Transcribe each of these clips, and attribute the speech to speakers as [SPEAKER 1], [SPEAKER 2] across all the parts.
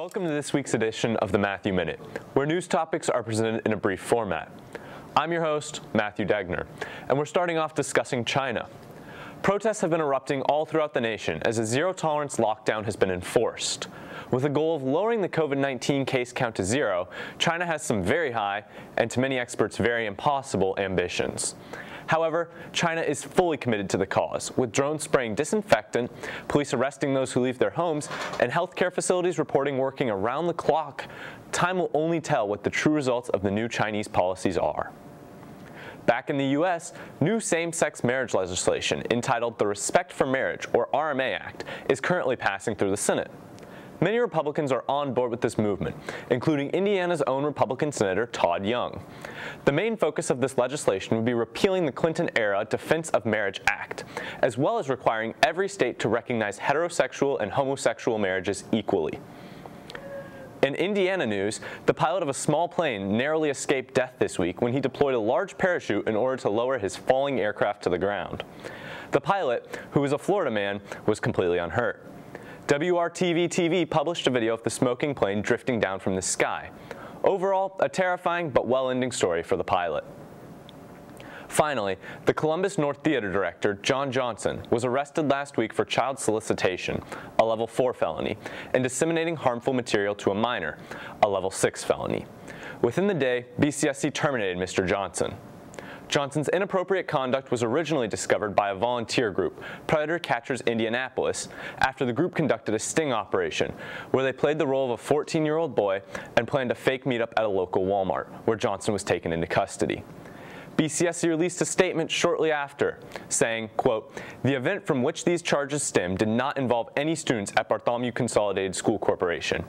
[SPEAKER 1] Welcome to this week's edition of the Matthew Minute, where news topics are presented in a brief format. I'm your host, Matthew Degner, and we're starting off discussing China. Protests have been erupting all throughout the nation as a zero-tolerance lockdown has been enforced. With the goal of lowering the COVID-19 case count to zero, China has some very high, and to many experts very impossible, ambitions. However, China is fully committed to the cause, with drones spraying disinfectant, police arresting those who leave their homes, and healthcare facilities reporting working around the clock. Time will only tell what the true results of the new Chinese policies are. Back in the U.S., new same-sex marriage legislation entitled the Respect for Marriage, or RMA Act, is currently passing through the Senate. Many Republicans are on board with this movement, including Indiana's own Republican Senator Todd Young. The main focus of this legislation would be repealing the Clinton-era Defense of Marriage Act, as well as requiring every state to recognize heterosexual and homosexual marriages equally. In Indiana news, the pilot of a small plane narrowly escaped death this week when he deployed a large parachute in order to lower his falling aircraft to the ground. The pilot, who was a Florida man, was completely unhurt. WRTV-TV published a video of the smoking plane drifting down from the sky. Overall, a terrifying but well-ending story for the pilot. Finally, the Columbus North Theater director, John Johnson, was arrested last week for child solicitation, a level 4 felony, and disseminating harmful material to a minor, a level 6 felony. Within the day, BCSC terminated Mr. Johnson. Johnson's inappropriate conduct was originally discovered by a volunteer group, Predator Catchers Indianapolis, after the group conducted a sting operation, where they played the role of a 14-year-old boy and planned a fake meetup at a local Walmart, where Johnson was taken into custody. BCSC released a statement shortly after, saying, quote, "The event from which these charges stem did not involve any students at Bartholomew Consolidated School Corporation,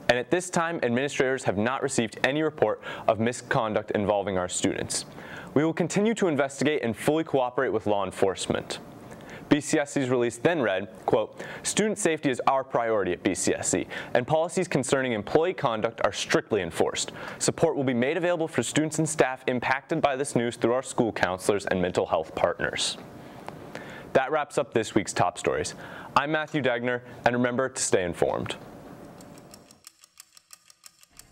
[SPEAKER 1] and at this time administrators have not received any report of misconduct involving our students. We will continue to investigate and fully cooperate with law enforcement." BCSC's release then read, quote, "Student safety is our priority at BCSC, and policies concerning employee conduct are strictly enforced. Support will be made available for students and staff impacted by this news through our school counselors and mental health partners." That wraps up this week's top stories. I'm Matthew Degner, and remember to stay informed.